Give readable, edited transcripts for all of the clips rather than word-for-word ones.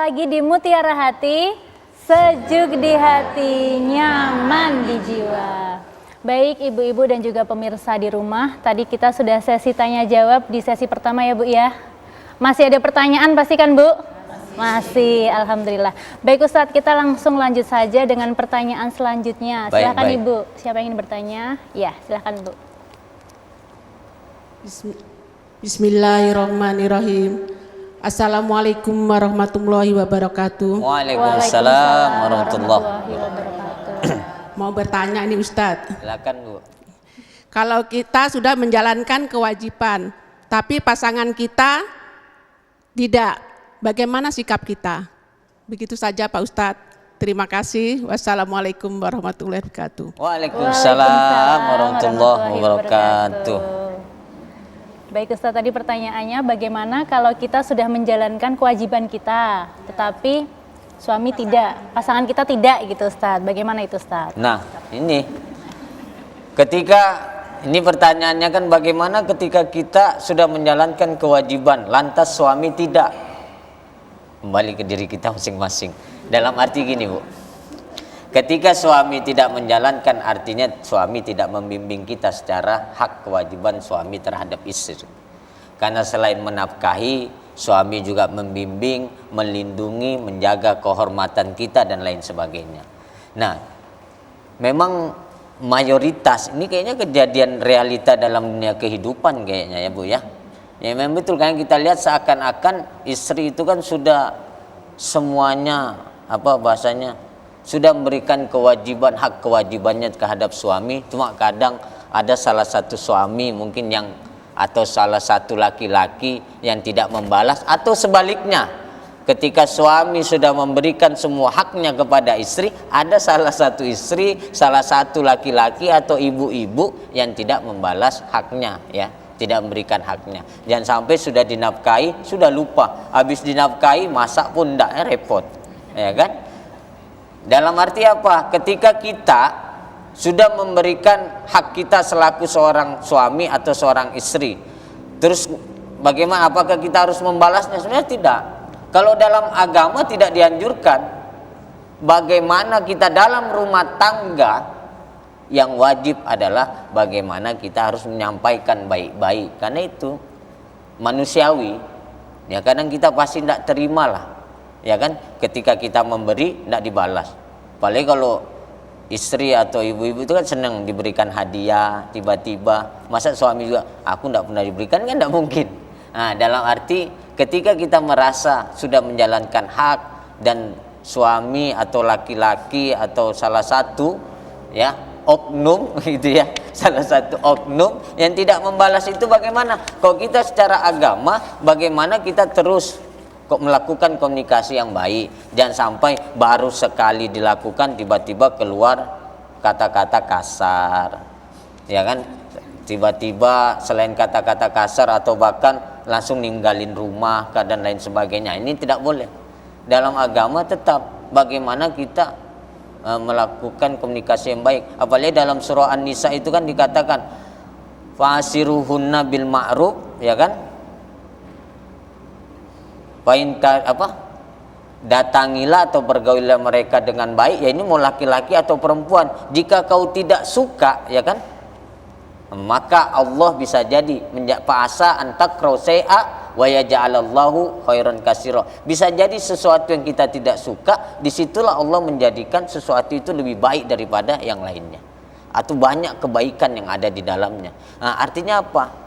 lagi di Mutiara Hati, sejuk di hati, nyaman di jiwa. Baik ibu-ibu dan juga pemirsa di rumah, tadi kita sudah sesi tanya jawab di sesi pertama ya Bu ya. Masih ada pertanyaan pasti kan Bu? Masih, alhamdulillah. Baik Ustadz, kita langsung lanjut saja dengan pertanyaan selanjutnya. Silakan Ibu, siapa yang ingin bertanya? Ya, silakan Bu. Bismillahirrahmanirrahim. Assalamualaikum warahmatullahi wabarakatuh. Waalaikumsalam warahmatullahi wabarakatuh. Mau bertanya ini Ustadz. Silakan Bu. Kalau kita sudah menjalankan kewajiban, tapi pasangan kita tidak, bagaimana sikap kita? Begitu saja Pak Ustadz. Terima kasih. Wassalamualaikum warahmatullahi wabarakatuh. Waalaikumsalam warahmatullahi wabarakatuh. Baik Ustadz, tadi pertanyaannya bagaimana kalau kita sudah menjalankan kewajiban kita, tetapi suami tidak, pasangan kita tidak gitu Ustadz, bagaimana itu Ustadz? Nah ini pertanyaannya kan bagaimana ketika kita sudah menjalankan kewajiban lantas suami tidak? Kembali ke diri kita masing-masing. Dalam arti gini Bu, ketika suami tidak menjalankan artinya suami tidak membimbing kita secara hak kewajiban suami terhadap istri. Karena selain menafkahi, suami juga membimbing, melindungi, menjaga kehormatan kita dan lain sebagainya. Nah, memang mayoritas ini kayaknya kejadian realita dalam dunia kehidupan kayaknya ya Bu ya. Ya memang betul kan kita lihat seakan-akan istri itu kan sudah semuanya sudah memberikan kewajiban, hak kewajibannya terhadap suami. Cuma kadang ada salah satu suami mungkin atau salah satu laki-laki yang tidak membalas, atau sebaliknya ketika suami sudah memberikan semua haknya kepada istri, ada salah satu istri, salah satu laki-laki atau ibu-ibu yang tidak membalas haknya ya, tidak memberikan haknya. Jangan sampai sudah dinafkahi sudah lupa, habis dinafkahi masak pun tidak repot ya kan. Dalam arti apa? Ketika kita sudah memberikan hak kita selaku seorang suami atau seorang istri, terus bagaimana? Apakah kita harus membalasnya? Sebenarnya tidak. Kalau dalam agama tidak dianjurkan. Bagaimana kita dalam rumah tangga, yang wajib adalah bagaimana kita harus menyampaikan baik-baik. Karena itu manusiawi. Ya kadang kita pasti tidak terima lah. Ya kan, ketika kita memberi tidak dibalas. Apalagi kalau istri atau ibu-ibu itu kan senang diberikan hadiah tiba-tiba. Masa suami juga aku tidak pernah diberikan, kan tidak mungkin. Nah, dalam arti ketika kita merasa sudah menjalankan hak dan suami atau laki-laki atau salah satu ya oknum gitu ya, salah satu oknum yang tidak membalas itu bagaimana? Kalau kita secara agama bagaimana kita terus melakukan komunikasi yang baik. Jangan sampai baru sekali dilakukan tiba-tiba keluar kata-kata kasar ya kan, tiba-tiba selain kata-kata kasar atau bahkan langsung ninggalin rumah dan lain sebagainya. Ini tidak boleh. Dalam agama tetap bagaimana kita melakukan komunikasi yang baik. Apalagi dalam surah An-Nisa itu kan dikatakan fasiruhunna bil ma'ruf ya kan, datangilah atau bergaulilah mereka dengan baik, ya ini mau laki-laki atau perempuan. Jika kau tidak suka ya kan, maka Allah bisa jadi fa'asa an takrahu syai'a wa yaj'alallahu khairan katsira. Bisa jadi sesuatu yang kita tidak suka, disitulah Allah menjadikan sesuatu itu lebih baik daripada yang lainnya, atau banyak kebaikan yang ada di dalamnya. Nah, artinya apa?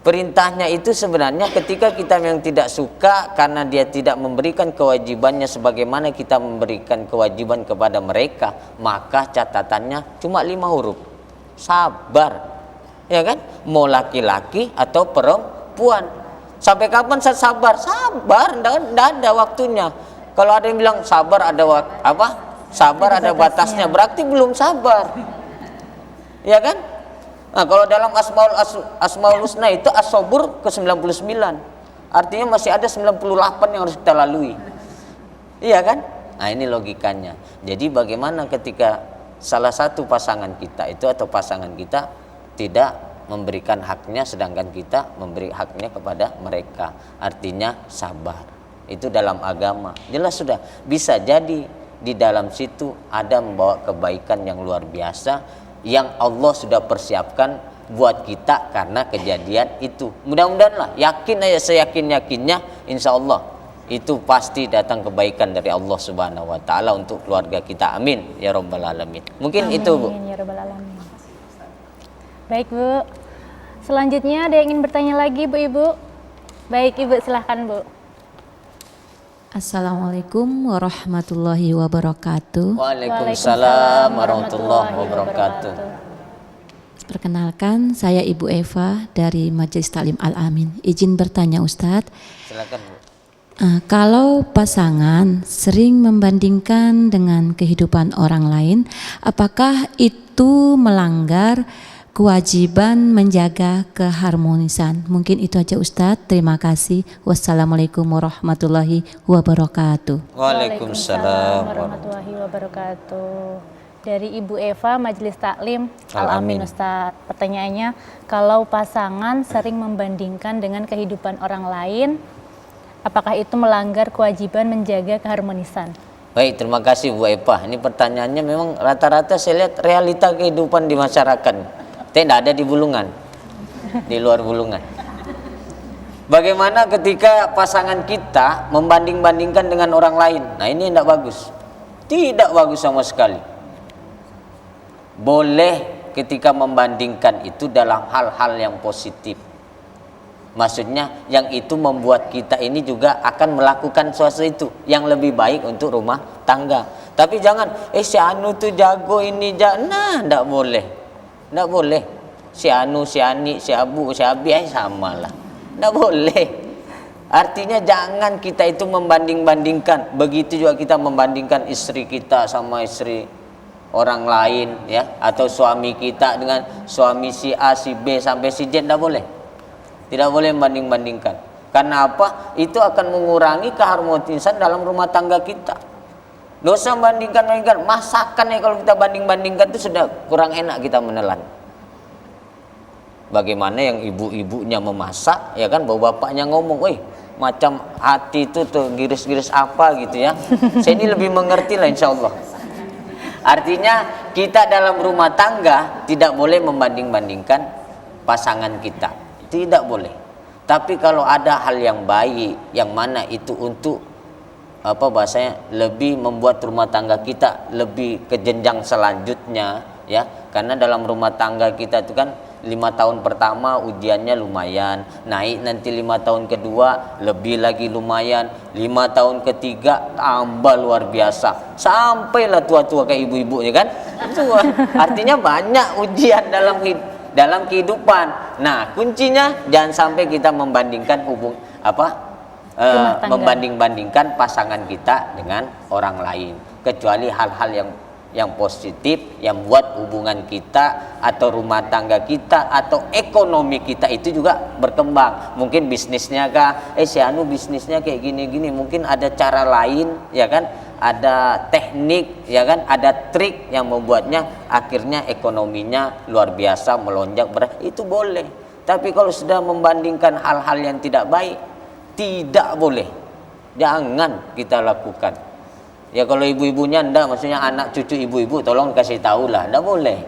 Perintahnya itu sebenarnya ketika kita yang tidak suka karena dia tidak memberikan kewajibannya sebagaimana kita memberikan kewajiban kepada mereka, maka catatannya cuma 5 huruf. Sabar. Ya kan? Mau laki-laki atau perempuan. Sampai kapan saya sabar? Sabar, enggak ada waktunya. Kalau ada yang bilang sabar ada Sabar ada batasnya, berarti belum sabar. Ya kan? Nah, kalau dalam Asmaul Husna itu as-sabur ke-99. Artinya masih ada 98 yang harus kita lalui. Iya kan? Nah, ini logikanya. Jadi bagaimana ketika salah satu pasangan kita itu atau pasangan kita tidak memberikan haknya sedangkan kita memberi haknya kepada mereka. Artinya sabar. itu dalam agama. Jelas sudah bisa jadi di dalam situ ada membawa kebaikan yang luar biasa yang Allah sudah persiapkan buat kita karena kejadian itu. Mudah-mudahan lah, yakin aja, seyakin-yakinnya insya Allah itu pasti datang kebaikan dari Allah Subhanahu wa taala untuk keluarga kita. Amin ya rabbal alamin. Mungkin Amin, itu, Bu. ya rabbal alamin. Baik, Bu. Selanjutnya ada yang ingin bertanya lagi, Bu Ibu? Baik, Ibu silahkan, Bu. Assalamualaikum warahmatullahi wabarakatuh. Waalaikumsalam warahmatullahi wabarakatuh. Perkenalkan, saya Ibu Eva dari Majelis Taklim Al-Amin. Izin bertanya Ustadz, Silakan, Bu. kalau pasangan sering membandingkan dengan kehidupan orang lain, apakah itu melanggar kewajiban menjaga keharmonisan? Mungkin itu aja Ustadz. Terima kasih. Wassalamualaikum warahmatullahi wabarakatuh. Waalaikumsalam warahmatullahi wabarakatuh. Dari Ibu Eva, Majelis Taklim Al-Amin, Ustadz. Pertanyaannya, kalau pasangan sering membandingkan dengan kehidupan orang lain, apakah itu melanggar kewajiban menjaga keharmonisan? Baik, terima kasih Bu Eva. Ini pertanyaannya memang rata-rata saya lihat realita kehidupan di masyarakat. Tidak ada di Bulungan, di luar Bulungan. Bagaimana ketika pasangan kita membanding-bandingkan dengan orang lain? Nah, ini tidak bagus. Tidak bagus sama sekali. Boleh ketika membandingkan itu dalam hal-hal yang positif. Maksudnya yang itu membuat kita ini juga akan melakukan sesuatu itu yang lebih baik untuk rumah tangga. Tapi jangan, si Anu tuh jago ini, nah, tidak boleh. Tidak boleh. Si Anu, si Ani, si Abu, si Abi, sama lah. Tidak boleh. Artinya jangan kita itu membanding-bandingkan. Begitu juga kita membandingkan istri kita sama istri orang lain, ya, atau suami kita dengan suami si A, si B sampai si Z. Tidak boleh. Tidak boleh membanding-bandingkan. Karena apa? Itu akan mengurangi keharmonisan dalam rumah tangga kita. Dosa bandingkan-bandingkan. Masakan ya kalau kita banding-bandingkan itu sudah kurang enak kita menelan. Bagaimana yang ibu-ibunya memasak, ya kan, bawa bapaknya ngomong, "Woi, macam hati itu tuh giris-giris apa gitu ya." Saya ini lebih mengerti lah insya Allah. Artinya kita dalam rumah tangga tidak boleh membanding-bandingkan pasangan kita. Tidak boleh. Tapi kalau ada hal yang baik, yang mana itu untuk bahasanya lebih membuat rumah tangga kita lebih ke jenjang selanjutnya, ya, karena dalam rumah tangga kita itu kan 5 tahun pertama ujiannya lumayan, naik nanti 5 tahun kedua lebih lagi lumayan, 5 tahun ketiga tambah luar biasa, sampailah tua-tua kayak ibu-ibunya kan. Itu artinya banyak ujian dalam kehidupan. Nah, kuncinya jangan sampai kita membandingkan membanding-bandingkan pasangan kita dengan orang lain, kecuali hal-hal yang positif yang buat hubungan kita atau rumah tangga kita atau ekonomi kita itu juga berkembang. Mungkin bisnisnya kah, si Anu bisnisnya kayak gini-gini, mungkin ada cara lain, ya kan, ada teknik, ya kan, ada trik yang membuatnya akhirnya ekonominya luar biasa melonjak itu boleh. Tapi kalau sudah membandingkan hal-hal yang tidak baik, tidak boleh, jangan kita lakukan. Ya kalau ibu-ibunya enggak, maksudnya anak cucu ibu-ibu tolong kasih tahu lah, enggak boleh.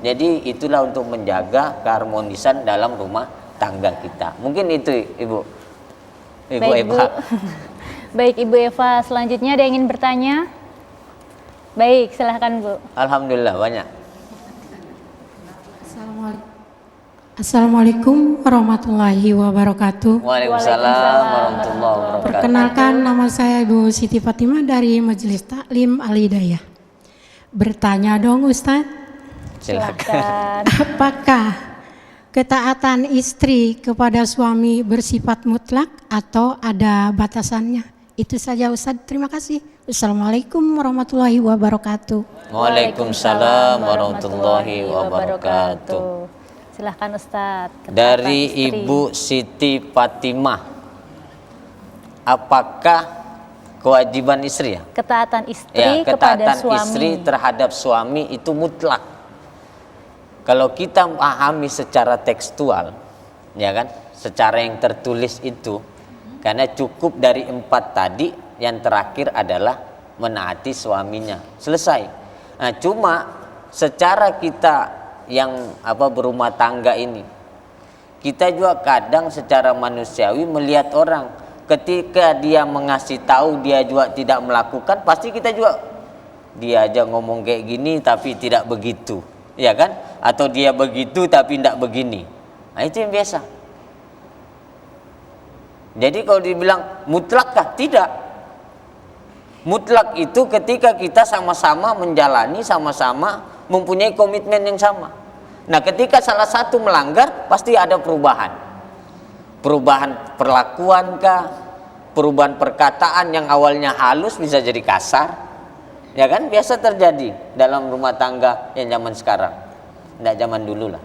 Jadi itulah untuk menjaga keharmonisan dalam rumah tangga kita. Mungkin itu Ibu Baik, Eva. Baik Ibu Eva, selanjutnya ada yang ingin bertanya? Baik, silahkan Bu. Alhamdulillah banyak. Assalamualaikum warahmatullahi wabarakatuh. Waalaikumsalam warahmatullahi wabarakatuh. Perkenalkan, nama saya Ibu Siti Fatimah dari Majelis Taklim Al-Hidayah. Bertanya dong Ustadz, Silakan. apakah ketaatan istri kepada suami bersifat mutlak atau ada batasannya? Itu saja Ustadz, terima kasih. Assalamualaikum warahmatullahi wabarakatuh. Waalaikumsalam warahmatullahi wabarakatuh. Silahkan Ustadz. Dari Ibu Siti Fatimah, apakah kewajiban istri ya? Ketaatan istri Ya, kepada ketaatan suami. istri terhadap suami itu mutlak. Kalau kita pahami secara tekstual, ya kan, secara yang tertulis itu, Karena cukup dari 4 tadi, yang terakhir adalah menaati suaminya. Selesai. Nah, cuma secara kita yang berumah tangga ini, kita juga kadang secara manusiawi melihat orang, ketika dia mengasih tahu dia juga tidak melakukan, pasti kita juga, dia aja ngomong kayak gini tapi tidak begitu, ya kan? Atau dia begitu tapi tidak begini. Nah, itu yang biasa. Jadi kalau dibilang mutlakkah? Tidak. Mutlak itu ketika kita sama-sama menjalani, sama-sama mempunyai komitmen yang sama. Nah, ketika salah satu melanggar, pasti ada perubahan. Perubahan perlakuan kah? Perubahan perkataan yang awalnya halus bisa jadi kasar. Ya kan? Biasa terjadi dalam rumah tangga yang zaman sekarang. Tidak zaman dulu lah.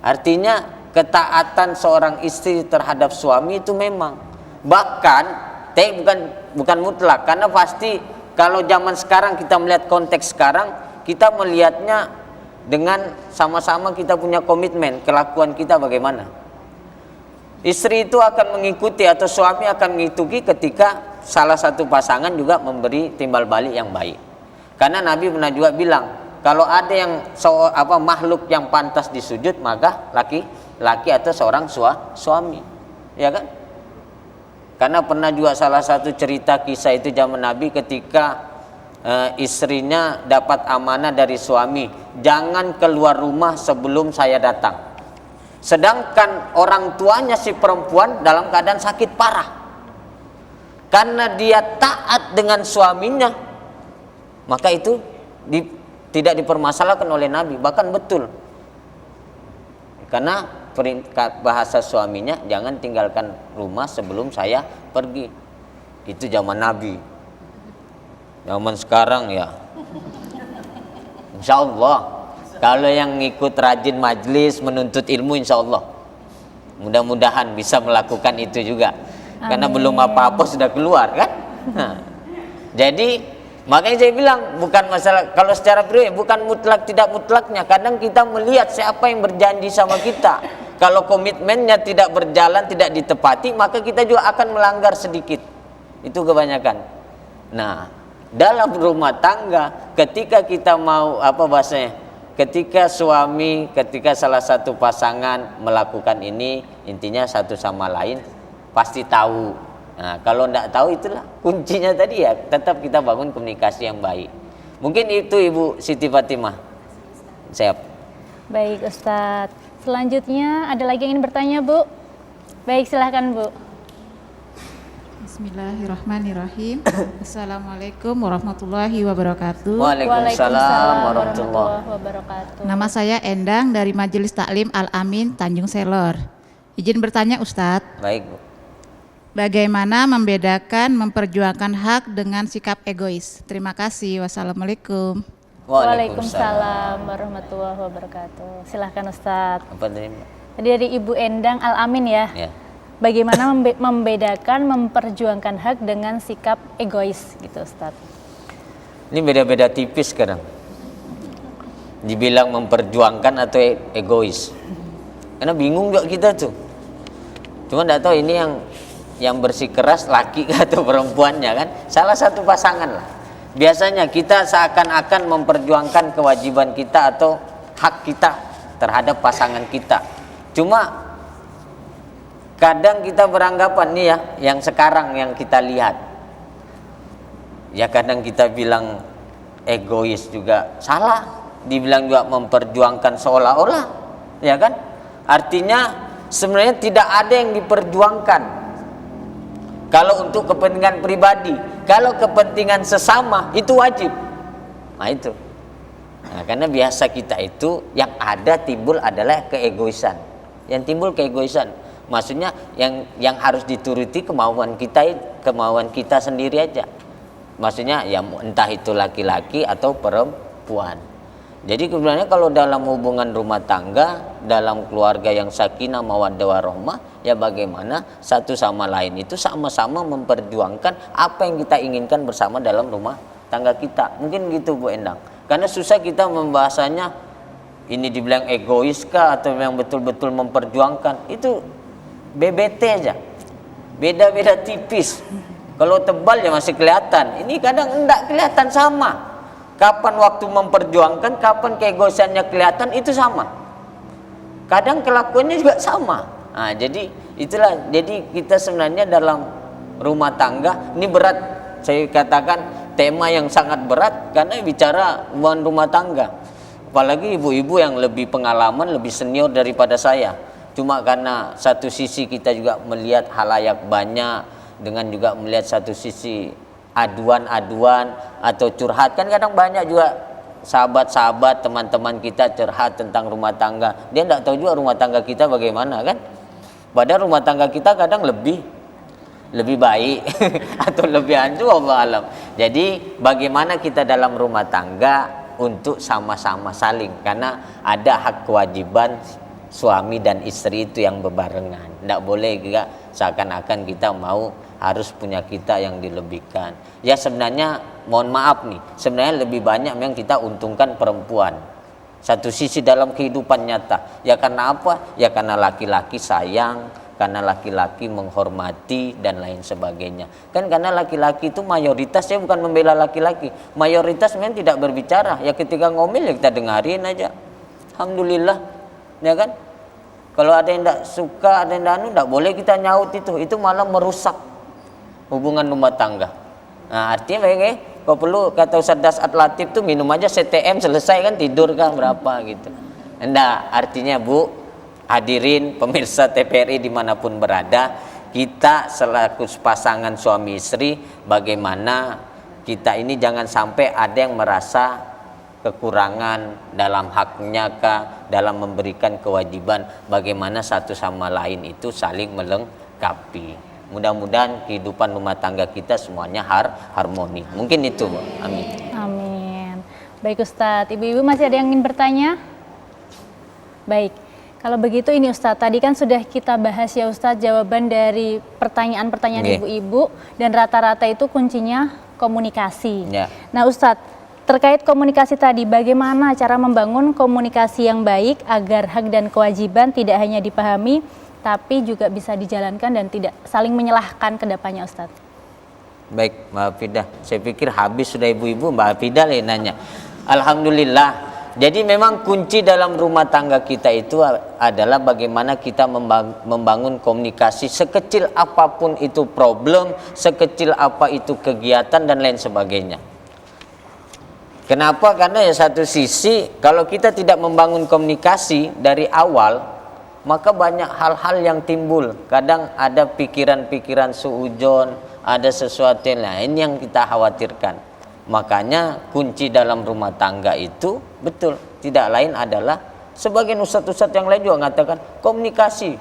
Artinya ketaatan seorang istri terhadap suami itu memang. Bahkan, bukan mutlak. Karena pasti kalau zaman sekarang kita melihat konteks sekarang, kita melihatnya dengan sama-sama kita punya komitmen, kelakuan kita bagaimana. Istri itu akan mengikuti atau suami akan mengikuti ketika salah satu pasangan juga memberi timbal balik yang baik. Karena Nabi pernah juga bilang, kalau ada yang makhluk yang pantas disujud, maka laki atau seorang suami, ya kan? Karena pernah juga salah satu cerita kisah itu zaman Nabi ketika istrinya dapat amanah dari suami, jangan keluar rumah sebelum saya datang. Sedangkan orang tuanya si perempuan dalam keadaan sakit parah. Karena dia taat dengan suaminya, maka itu tidak dipermasalahkan oleh Nabi, bahkan betul. Karena bahasa suaminya, jangan tinggalkan rumah sebelum saya pergi. Itu zaman Nabi. Zaman sekarang ya, insya Allah kalau yang ngikut rajin majlis menuntut ilmu, insya Allah mudah-mudahan bisa melakukan itu juga. Amin. Karena belum apa-apa sudah keluar kan. Nah, jadi makanya saya bilang bukan masalah kalau secara pribadi, bukan mutlak tidak mutlaknya. Kadang kita melihat siapa yang berjanji sama kita, kalau komitmennya tidak berjalan, tidak ditepati, maka kita juga akan melanggar sedikit. Itu kebanyakan. Nah, dalam rumah tangga, ketika kita mau ketika salah satu pasangan melakukan ini, intinya satu sama lain pasti tahu. Nah, kalau tidak tahu, itulah kuncinya tadi ya, tetap kita bangun komunikasi yang baik. Mungkin itu Ibu Siti Fatimah. Siap. Baik Ustadz. Selanjutnya ada lagi yang ingin bertanya, Bu? Baik, silahkan Bu. Bismillahirrahmanirrahim. Assalamualaikum warahmatullahi wabarakatuh. Waalaikumsalam warahmatullahi wabarakatuh. Nama saya Endang dari Majelis Taklim Al-Amin Tanjung Selor. Izin bertanya Ustadz. Baik, Bu. Bagaimana membedakan memperjuangkan hak dengan sikap egois? Terima kasih. Wassalamualaikum. Waalaikumsalam warahmatullahi wabarakatuh. Silahkan Ustadz. Apa tadi? Tadi dari Ibu Endang Al-Amin ya. Ya. Bagaimana membedakan memperjuangkan hak dengan sikap egois gitu Ustadz? Ini beda-beda tipis sekarang. Dibilang memperjuangkan atau egois. Karena bingung juga kita tuh. Cuma tidak tahu ini yang bersikeras laki atau perempuannya kan. Salah satu pasangan lah. Biasanya kita seakan-akan memperjuangkan kewajiban kita atau hak kita terhadap pasangan kita. Cuma kadang kita beranggapan nih ya, yang sekarang yang kita lihat, ya kadang kita bilang egois juga salah, dibilang juga memperjuangkan seolah-olah, ya kan? Artinya sebenarnya tidak ada yang diperjuangkan. Kalau untuk kepentingan pribadi, kalau kepentingan sesama itu wajib. Nah itu. Nah, karena biasa kita itu yang ada timbul adalah keegoisan. Yang timbul keegoisan. Maksudnya yang harus dituruti kemauan kita sendiri aja. Maksudnya ya entah itu laki-laki atau perempuan. Jadi sebenarnya kalau dalam hubungan rumah tangga, dalam keluarga yang sakinah mawaddah warahmah, ya bagaimana satu sama lain itu sama-sama memperjuangkan apa yang kita inginkan bersama dalam rumah tangga kita. Mungkin gitu Bu Endang. Karena susah kita membahasanya ini dibilang egois kah atau yang betul-betul memperjuangkan. Itu BBT aja. Beda-beda tipis. Kalau tebal ya masih kelihatan. Ini kadang enggak kelihatan sama. Kapan waktu memperjuangkan, kapan keegoisannya kelihatan, itu sama. Kadang kelakuannya juga sama. Nah, jadi itulah. Jadi kita sebenarnya dalam rumah tangga ini berat. Saya katakan tema yang sangat berat karena bicara hubungan rumah tangga. Apalagi ibu-ibu yang lebih pengalaman, lebih senior daripada saya. Cuma karena satu sisi kita juga melihat halayak banyak, dengan juga melihat satu sisi aduan-aduan atau curhat, kan kadang banyak juga sahabat-sahabat, teman-teman kita curhat tentang rumah tangga. Dia tidak tahu juga rumah tangga kita bagaimana kan. Padahal rumah tangga kita kadang lebih baik atau lebih hancur, Allah alam. Jadi bagaimana kita dalam rumah tangga untuk sama-sama saling, karena ada hak kewajiban suami dan istri itu yang berbarengan. Tidak boleh juga seakan-akan kita mau harus punya kita yang dilebihkan. Ya sebenarnya mohon maaf nih, sebenarnya lebih banyak memang kita untungkan perempuan. Satu sisi dalam kehidupan nyata. Ya karena apa? Ya karena laki-laki sayang, karena laki-laki menghormati dan lain sebagainya. Kan karena laki-laki itu mayoritas, saya bukan membela laki-laki, mayoritas memang tidak berbicara. Ya ketika ngomel ya kita dengarin aja. Alhamdulillah, ya kan? Kalau ada yang tidak suka, ada yang tidak boleh kita nyaut itu malah merusak hubungan rumah tangga. Nah, artinya bagaimana? Kalau perlu kata Ustaz Dasat Latif tuh minum aja CTM selesai kan, tidur kan berapa gitu. Enggak, artinya Bu, hadirin pemirsa TVRI dimanapun berada, kita selaku pasangan suami istri, bagaimana kita ini jangan sampai ada yang merasa kekurangan dalam haknya kah, dalam memberikan kewajiban, bagaimana satu sama lain itu saling melengkapi. Mudah-mudahan kehidupan rumah tangga kita semuanya harmoni. Mungkin itu, Bu. Amin. Amin. Baik Ustadz, ibu-ibu masih ada yang ingin bertanya? Baik. Kalau begitu ini Ustadz, tadi kan sudah kita bahas ya Ustadz jawaban dari pertanyaan-pertanyaan ibu-ibu, dan rata-rata itu kuncinya komunikasi. Nah Ustadz, terkait komunikasi tadi, bagaimana cara membangun komunikasi yang baik agar hak dan kewajiban tidak hanya dipahami, tapi juga bisa dijalankan dan tidak saling menyalahkan ke depannya Ustadz? Baik Mbak Hafidah, saya pikir habis sudah ibu-ibu, Mbak Hafidah lah nanya. Alhamdulillah. Jadi memang kunci dalam rumah tangga kita itu adalah bagaimana kita membangun komunikasi, sekecil apapun itu problem, sekecil apa itu kegiatan dan lain sebagainya. Kenapa? Karena ya satu sisi kalau kita tidak membangun komunikasi dari awal, maka banyak hal-hal yang timbul. Kadang ada pikiran-pikiran suudzon, ada sesuatu yang lain yang kita khawatirkan. Makanya kunci dalam rumah tangga itu betul, tidak lain adalah sebagian ustadz-ustadz yang lain juga mengatakan komunikasi.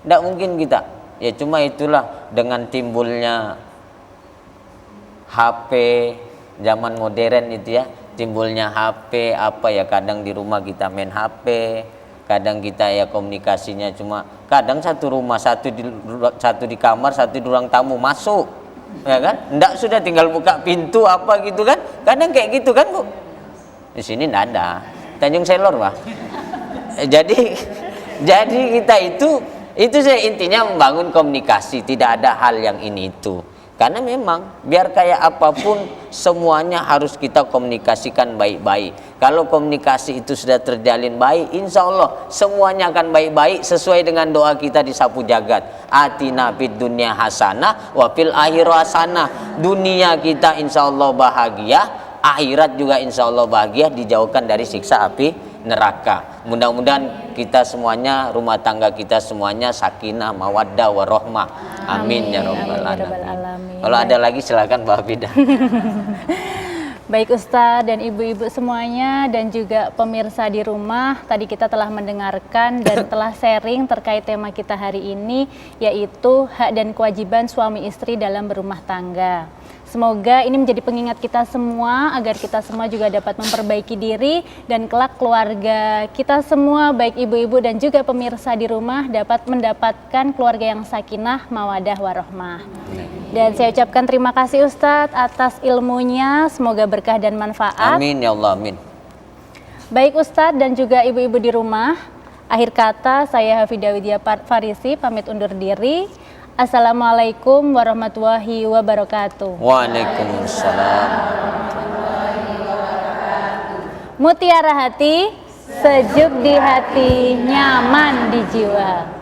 Tidak mungkin kita. Ya cuma itulah dengan timbulnya HP zaman modern itu ya, timbulnya HP apa ya, kadang di rumah kita main HP, kadang kita ya komunikasinya cuma kadang satu rumah, satu di kamar, satu di ruang tamu masuk, ya kan? Nggak sudah tinggal buka pintu apa gitu kan? Kadang kayak gitu kan Bu? Di sini nggak ada, Tanjung Selor Pak. Jadi kita itu saya intinya membangun komunikasi, tidak ada hal yang ini itu. Karena memang biar kayak apapun semuanya harus kita komunikasikan baik-baik. Kalau komunikasi itu sudah terjalin baik, insya Allah semuanya akan baik-baik sesuai dengan doa kita di Sapu Jagat. Atina fid dunya hasanah wa fil akhirati hasanah. Dunia kita insya Allah bahagia, akhirat juga insya Allah bahagia, dijauhkan dari siksa api neraka. Mudah-mudahan kita semuanya, rumah tangga kita semuanya sakinah, mawaddah, warahmah. Amin ya rabbal alamin. Kalau ada lagi silakan Mbak Hafidah. Baik Ustadz dan ibu-ibu semuanya dan juga pemirsa di rumah, tadi kita telah mendengarkan dan telah sharing terkait tema kita hari ini, yaitu hak dan kewajiban suami istri dalam berumah tangga. Semoga ini menjadi pengingat kita semua agar kita semua juga dapat memperbaiki diri dan kelak keluarga kita semua, baik ibu-ibu dan juga pemirsa di rumah, dapat mendapatkan keluarga yang sakinah, mawadah, warahmah. Dan saya ucapkan terima kasih Ustadz atas ilmunya, semoga berkah dan manfaat. Amin ya Allah, amin. Baik Ustadz dan juga ibu-ibu di rumah, Akhir kata, saya Hafidah Widya Farisi pamit undur diri. Assalamualaikum warahmatullahi wabarakatuh. Waalaikumsalam. Mutiara hati, sejuk di hati, nyaman di jiwa.